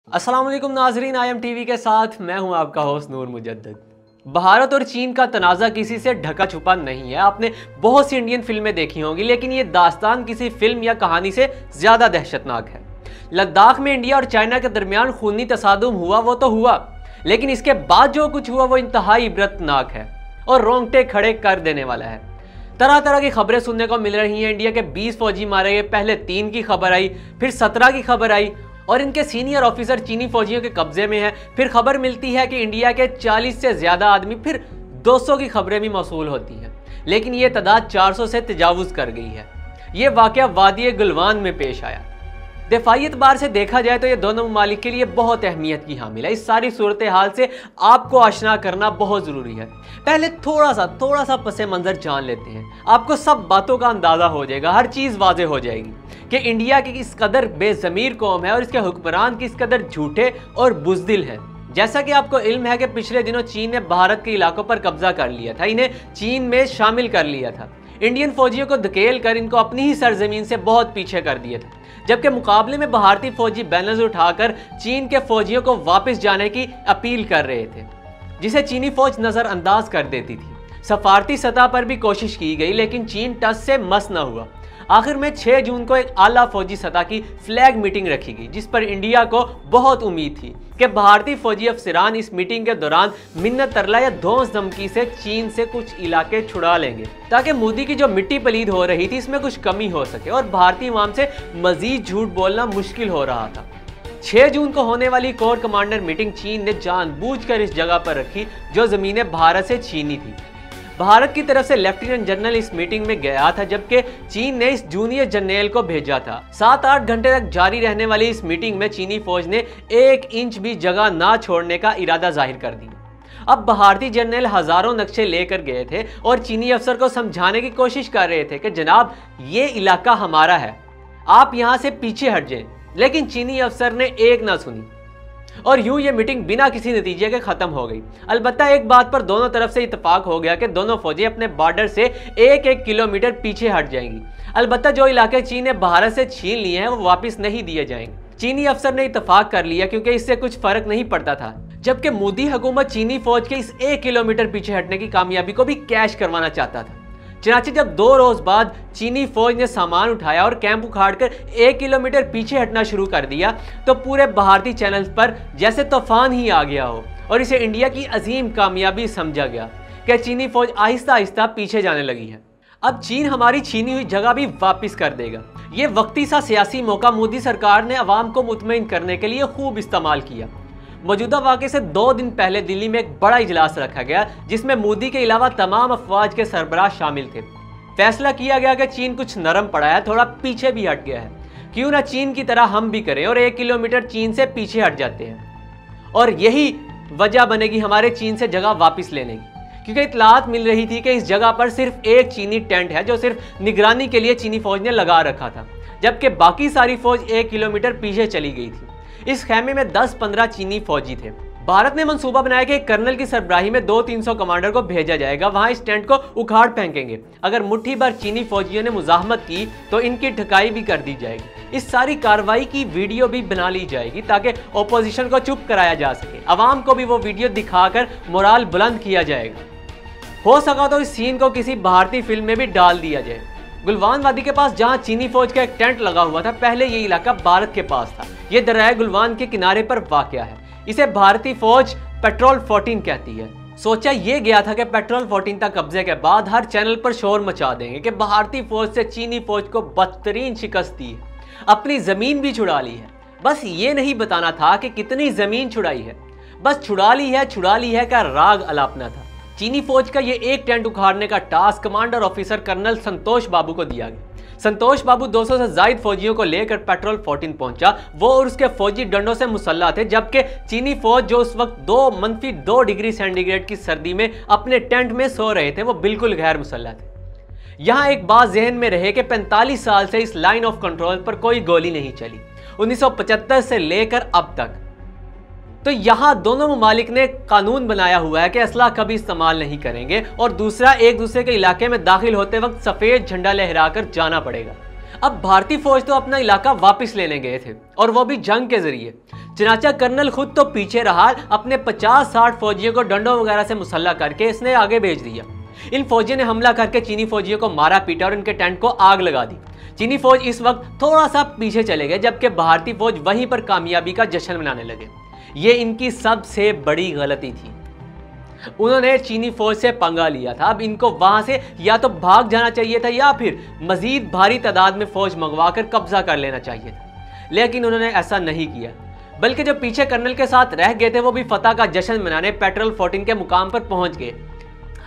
अस्सलाम वालेकुम नाजरीन, IM TV के साथ मैं हूं आपका होस्ट नूर मुजद्दिद। भारत और चीन का तनाज़ा किसी से ढका छुपा नहीं है। आपने बहुत सी इंडियन फिल्में देखी होंगी, लेकिन ये दास्तान किसी फिल्म या कहानी से ज़्यादा दहशतनाक है। लद्दाख में इंडिया और चाइना के दरमियान खूनी तसादुम हुआ वो तो हुआ, लेकिन इसके बाद जो कुछ हुआ वो इंतहाई इबरतनाक है और रोंगटे खड़े कर देने वाला है। तरह तरह की खबरें सुनने को मिल रही हैं। इंडिया के 20 फौजी मारे गए, पहले 3 की खबर आई, फिर 17 की खबर आई और इनके सीनियर ऑफिसर चीनी फौजियों के कब्जे में है। फिर खबर मिलती है कि इंडिया के 40 से ज़्यादा आदमी, फिर 200 की खबरें भी मौसूल होती हैं, लेकिन ये तादाद 400 से तजावुज़ कर गई है। ये वाक़या वादी गलवान में पेश आया। दफाई एतबार से देखा जाए तो ये दोनों ममालिक के लिए बहुत अहमियत की हामिल है। इस सारी सूरत हाल से आपको आशना करना बहुत ज़रूरी है। पहले थोड़ा सा पसे मंज़र जान लेते हैं, आपको सब बातों का अंदाज़ा हो जाएगा, हर चीज़ वाज़ेह हो जाएगी कि इंडिया की किस कदर बेज़मीर कौम है और इसके हुक्मरान किस कदर झूठे और बुज़दिल हैं। जैसा कि आपको इल्म है कि पिछले दिनों चीन ने भारत के इलाकों पर कब्जा कर लिया था, इन्हें चीन में शामिल कर लिया था। इंडियन फौजियों को धकेल कर इनको अपनी ही सरजमीन से बहुत पीछे कर दिया था, जबकि मुकाबले में भारतीय फौजी बैनर्स उठाकर चीन के फौजियों को वापस जाने की अपील कर रहे थे, जिसे चीनी फौज नज़रअंदाज कर देती थी। सफारती सतह पर भी कोशिश की गई, लेकिन चीन टस से मस न हुआ। आखिर में 6 जून को एक आला फौजी सतह की फ्लैग मीटिंग रखी गई, जिस पर इंडिया को बहुत उम्मीद थी कि भारतीय फौजी अफसरान इस मीटिंग के दौरान मिन्नत तरला या धौंस धमकी से चीन से कुछ इलाके छुड़ा लेंगे, ताकि मोदी की जो मिट्टी पलीद हो रही थी इसमें कुछ कमी हो सके और भारतीय अवाम से मजीद झूठ बोलना मुश्किल हो रहा था। 6 जून को होने वाली कोर कमांडर मीटिंग चीन ने जानबूझकर इस जगह पर रखी जो ज़मीनें भारत से छीनी थी। भारत की तरफ से लेफ्टिनेंट जनरल इस मीटिंग में गया था, जबकि चीन ने इस जूनियर जनरल को भेजा था। 7-8 घंटे तक जारी रहने वाली इस मीटिंग में चीनी फौज ने 1 इंच भी जगह ना छोड़ने का इरादा जाहिर कर दिया। अब भारतीय जनरल हजारों नक्शे लेकर गए थे और चीनी अफसर को समझाने की कोशिश कर रहे थे कि जनाब ये इलाका हमारा है, आप यहाँ से पीछे हट जाएं, लेकिन चीनी अफसर ने एक ना सुनी और यूं ये मीटिंग बिना किसी नतीजे के खत्म हो गई। अलबत्ता एक बात पर दोनों तरफ से इत्तेफाक हो गया कि दोनों फौजें अपने बॉर्डर से 1-1 किलोमीटर पीछे हट जाएंगी। अलबत्ता जो इलाके चीन ने भारत से छीन लिए हैं वो वापस नहीं दिए जाएंगे। चीनी अफसर ने इत्तेफाक कर लिया क्योंकि इससे कुछ फर्क नहीं पड़ता था, जबकि मोदी हुकूमत चीनी फौज के इस 1 किलोमीटर पीछे हटने की कामयाबी को भी कैश करवाना चाहता था। चनाचे जब 2 रोज बाद चीनी फौज ने सामान उठाया और कैंप उखाड़कर 1 किलोमीटर पीछे हटना शुरू कर दिया, तो पूरे भारतीय चैनल्स पर जैसे तूफान ही आ गया हो और इसे इंडिया की अजीम कामयाबी समझा गया कि चीनी फौज आहिस्ता आहिस्ता पीछे जाने लगी है। अब चीन हमारी छीनी हुई जगह भी वापस कर देगा। ये वक्ती सा सियासी मौका मोदी सरकार ने अवाम को मुतमईन करने के लिए खूब इस्तेमाल किया। मौजूदा वाक़े से 2 दिन पहले दिल्ली में एक बड़ा इजलास रखा गया, जिसमें मोदी के अलावा तमाम अफवाज के सरबराह शामिल थे। फैसला किया गया कि चीन कुछ नरम पड़ा है, थोड़ा पीछे भी हट गया है, क्यों ना चीन की तरह हम भी करें और 1 किलोमीटर चीन से पीछे हट जाते हैं और यही वजह बनेगी हमारे चीन से जगह वापस लेने की, क्योंकि इतलात मिल रही थी कि इस जगह पर सिर्फ एक चीनी टेंट है जो सिर्फ निगरानी के लिए चीनी फौज ने लगा रखा था, जबकि बाकी सारी फौज 1 किलोमीटर पीछे चली गई थी। इस खेमे में 10-15 चीनी फौजी थे। भारत ने मंसूबा बनाया कि एक कर्नल की सरबराही में 200-300 कमांडर को भेजा जाएगा, वहां इस टेंट को उखाड़ फेंकेंगे। अगर मुट्ठी भर चीनी फौजियों ने मुजाहमत की तो इनकी ढकाई भी कर दी जाएगी। इस सारी कार्रवाई की वीडियो भी बना ली जाएगी ताकि ओपोजिशन को चुप कराया जा सके। अवाम को भी वो वीडियो दिखाकर मोराल बुलंद किया जाएगा। हो सका तो इस सीन को किसी भारतीय फिल्म में भी डाल दिया जाए। गुलवान वादी के पास जहां चीनी फौज का एक टेंट लगा हुआ था, पहले ये इलाका भारत के पास था। ये दरिया गुलवान के किनारे पर वाक़या है। इसे भारतीय फौज पेट्रोल 14 कहती है। सोचा ये गया था कि पेट्रोल 14 तक कब्जे के बाद हर चैनल पर शोर मचा देंगे कि भारतीय फौज से चीनी फौज को बदतरीन शिकस्त दी है, अपनी जमीन भी छुड़ा ली है। बस ये नहीं बताना था कि कितनी जमीन छुड़ाई है, बस छुड़ा ली है का राग अलापना था। चीनी फौज का ये एक टेंट उखाड़ने का टास्क कमांडर ऑफिसर कर्नल संतोष बाबू को दिया गया। संतोष बाबू 200 से ज्यादा फौजियों को लेकर पेट्रोल 14 पहुंचा। वो और उसके फौजी डंडों से मुसल्ला थे, जबकि चीनी फौज जो उस वक्त -2 डिग्री सेंटीग्रेड की सर्दी में अपने टेंट में सो रहे थे, वो बिल्कुल गैर मुसल्ला थे। यहाँ एक बात जहन में रहे कि 45 साल से इस लाइन ऑफ कंट्रोल पर कोई गोली नहीं चली, 1975 से लेकर अब तक। तो यहाँ दोनों ममालिक ने कानून बनाया हुआ है कि असला कभी इस्तेमाल नहीं करेंगे और दूसरा, एक दूसरे के इलाके में दाखिल होते वक्त सफ़ेद झंडा लहराकर जाना पड़ेगा। अब भारतीय फौज तो अपना इलाका वापस लेने गए थे और वो भी जंग के जरिए। चनाचा कर्नल खुद तो पीछे रहा, अपने 50-60 फौजियों को डंडों वगैरह से मुसल्ला करके इसने आगे भेज दिया। इन फौजियों ने हमला करके चीनी फौजियों को मारा पीटा और इनके टेंट को आग लगा दी। चीनी फौज इस वक्त थोड़ा सा पीछे चले गए, जबकि भारतीय फौज वहीं पर कामयाबी का जश्न मनाने लगे। ये इनकी सबसे बड़ी गलती थी। उन्होंने चीनी फौज से पंगा लिया था। अब इनको वहां से या तो भाग जाना चाहिए था या फिर मजीद भारी तादाद में फौज मंगवाकर कब्जा कर लेना चाहिए था, लेकिन उन्होंने ऐसा नहीं किया। बल्कि जो पीछे कर्नल के साथ रह गए थे वो भी फतह का जश्न मनाने पेट्रोल 14 के मुकाम पर पहुंच गए।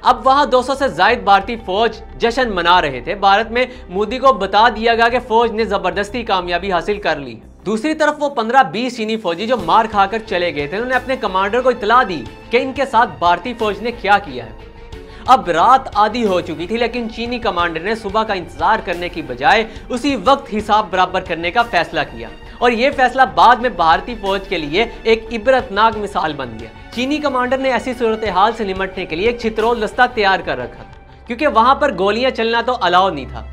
अब वहां 200 से ज्यादा भारतीय फौज जश्न मना रहे थे। भारत में मोदी को बता दिया गया कि फौज ने जबरदस्ती कामयाबी हासिल कर ली। दूसरी तरफ वो 15-20 चीनी फौजी जो मार खाकर चले गए थे, उन्होंने अपने कमांडर को इतला दी कि इनके साथ भारतीय फौज ने क्या किया है। अब रात आधी हो चुकी थी, लेकिन चीनी कमांडर ने सुबह का इंतजार करने की बजाय उसी वक्त हिसाब बराबर करने का फैसला किया और यह फैसला बाद में भारतीय फौज के लिए एक इबरतनाक मिसाल बन गया। चीनी कमांडर ने ऐसी सूरत हाल से निपटने के लिए एक छितरोल दस्ता तैयार कर रखा, क्योंकि वहां पर गोलियां चलना तो अलाउ नहीं था।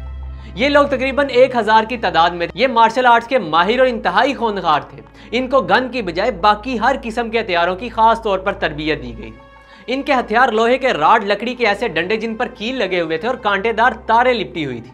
ये लोग तकरीबन 1000 की तादाद में, ये मार्शल आर्ट्स के माहिर और इंतहाई खूनखार थे। इनको गन की बजाय बाकी हर किस्म के हथियारों की खास तौर पर तरबियत दी गई। इनके हथियार लोहे के राड, लकड़ी के ऐसे डंडे जिन पर कील लगे हुए थे और कांटेदार तारें लिपटी हुई थी।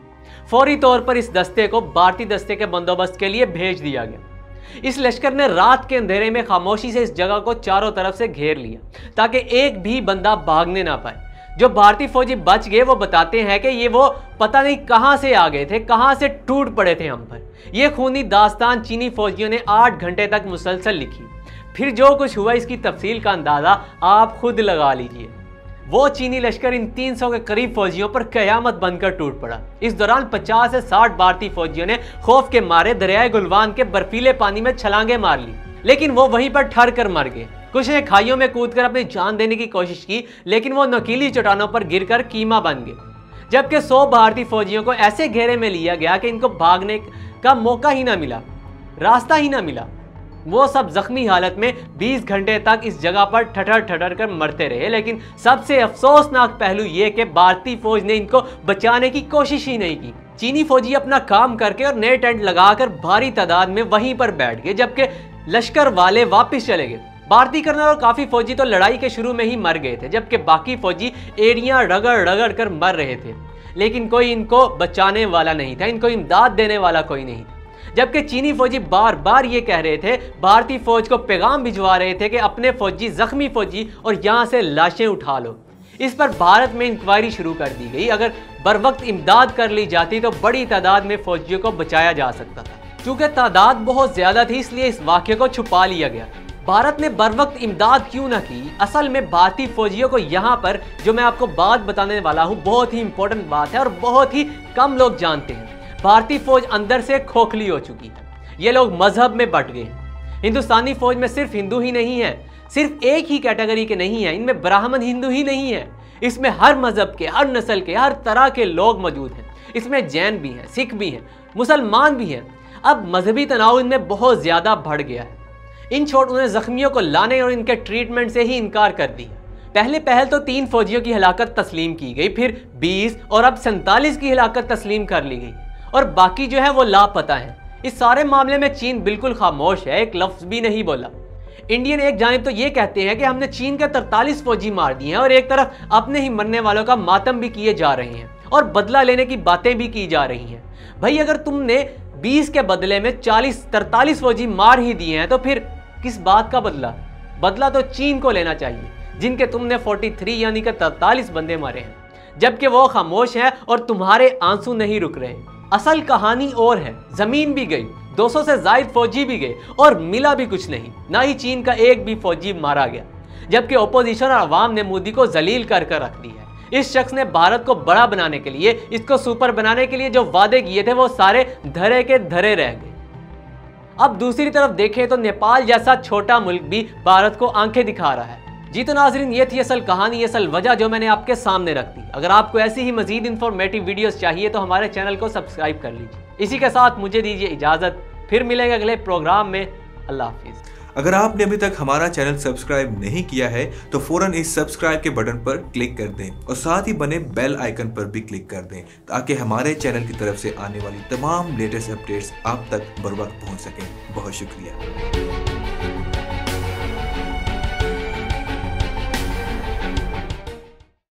फौरी तौर पर इस दस्ते को भारतीय दस्ते के बंदोबस्त के लिए भेज दिया गया। इस लश्कर ने रात के अंधेरे में खामोशी से इस जगह को चारों तरफ से घेर लिया ताकि एक भी बंदा भागने ना पाए। जो भारतीय फौजी बच गए वो बताते हैं कि ये वो पता नहीं कहां से आ गए थे, कहां से टूट पड़े थे हम पर। यह खूनी दास्तान चीनी फौजियों ने 8 घंटे तक मुसलसल लिखी। फिर जो कुछ हुआ इसकी तफसील का अंदाजा आप खुद लगा लीजिए। वो चीनी लश्कर इन 300 के करीब फौजियों पर कयामत बनकर टूट पड़ा। इस दौरान 50 से 60 भारतीय फौजियों ने खौफ के मारे दरियाए गुलवान के बर्फीले पानी में छलांगे मार ली, लेकिन वो वहीं पर ठर कर मर गए। कुछ ने खाइयों में कूदकर अपनी जान देने की कोशिश की, लेकिन वो नकीली चट्टानों पर गिरकर कीमा बन गए। जबकि 100 भारतीय फौजियों को ऐसे घेरे में लिया गया कि इनको भागने का मौका ही ना मिला, रास्ता ही ना मिला। वो सब जख्मी हालत में 20 घंटे तक इस जगह पर ठठर ठठर कर मरते रहे। लेकिन सबसे अफसोसनाक पहलू यह कि भारतीय फौज ने इनको बचाने की कोशिश ही नहीं की। चीनी फौजी अपना काम करके और नए टेंट लगाकर भारी तादाद में वहीं पर बैठ गए, जबकि लश्कर वाले वापस चले गए। भारतीय कर्नल और काफी फौजी तो लड़ाई के शुरू में ही मर गए थे, जबकि बाकी फौजी एड़ियां रगड़ रगड़ कर मर रहे थे, लेकिन कोई इनको बचाने वाला नहीं था, इनको इमदाद देने वाला कोई नहीं था। जबकि चीनी फौजी बार बार ये कह रहे थे, भारतीय फौज को पैगाम भिजवा रहे थे कि अपने फौजी जख्मी फौजी और यहाँ से लाशें उठा लो। इस पर भारत में इंक्वायरी शुरू कर दी गई। अगर बर वक्त इमदाद कर ली जाती तो बड़ी तादाद में फौजियों को बचाया जा सकता था। चूंकि तादाद बहुत ज्यादा थी, इसलिए इस वाक्य को छुपा लिया गया। भारत ने बर वक्त इमदाद क्यों ना की? असल में भारतीय फौजियों को यहाँ पर जो मैं आपको बात बताने वाला हूँ बहुत ही इंपॉर्टेंट बात है और बहुत ही कम लोग जानते हैं। भारतीय फौज अंदर से खोखली हो चुकी है। ये लोग मजहब में बट गए हैं। हिंदुस्तानी फौज में सिर्फ हिंदू ही नहीं है, सिर्फ एक ही कैटेगरी के नहीं है, इनमें ब्राह्मण हिंदू ही नहीं है, इसमें हर मजहब के, हर नस्ल के, हर तरह के लोग मौजूद हैं। इसमें जैन भी हैं, सिख भी हैं, मुसलमान भी हैं। अब मजहबी तनाव इनमें बहुत ज्यादा बढ़ गया है। इन छोड़ उन्हें जख्मियों को लाने और इनके ट्रीटमेंट से ही इनकार कर दिया। पहल तो 3 फौजियों की हलाकत तस्लीम की गई, फिर 20 और अब 47 की हलाकत तस्लीम कर ली गई और बाकी जो है वो लापता है। इस सारे मामले में चीन बिल्कुल खामोश है, एक लफ्ज भी नहीं बोला। इंडियन एक जानिब तो ये कहते हैं कि हमने चीन के 43 फौजी मार दिए हैं और एक तरफ अपने ही मरने वालों का मातम भी किए जा रहे हैं और बदला लेने की बातें भी की जा रही हैं। भाई अगर तुमने 20 के बदले में 43 फौजी मार ही दिए हैं तो फिर किस बात का बदला? बदला तो चीन को लेना चाहिए, जिनके तुमने 43 यानी कि 43 बंदे मारे हैं, जबकि वो खामोश हैं और तुम्हारे आंसू नहीं रुक रहे। असल कहानी और है। जमीन भी गई, 200 से ज्यादा फौजी भी गए और मिला भी कुछ नहीं। ना ही चीन का एक भी फौजी मारा गया, जबकि ओपोजिशन और अवाम ने मोदी को जलील कर रख दी है। इस शख्स ने भारत को बड़ा बनाने के लिए, इसको सुपर बनाने के लिए जो वादे किए थे वो सारे धरे के धरे रह गए। अब दूसरी तरफ देखें तो नेपाल जैसा छोटा मुल्क भी भारत को आंखें दिखा रहा है। जी तो नाजरीन, ये थी असल कहानी, असल वजह जो मैंने आपके सामने रख दी। अगर आपको ऐसी ही मजीद इंफॉर्मेटिव वीडियोस चाहिए तो हमारे चैनल को सब्सक्राइब कर लीजिए। इसी के साथ मुझे दीजिए इजाज़त, फिर मिलेंगे अगले प्रोग्राम में। अल्लाह हाफिज़। अगर आपने अभी तक हमारा चैनल सब्सक्राइब नहीं किया है तो फौरन इस सब्सक्राइब के बटन पर क्लिक कर दें और साथ ही बने बेल आइकन पर भी क्लिक कर दें ताकि हमारे चैनल की तरफ से आने वाली तमाम लेटेस्ट अपडेट्स आप तक बर वक्त पहुंच सकें। बहुत शुक्रिया।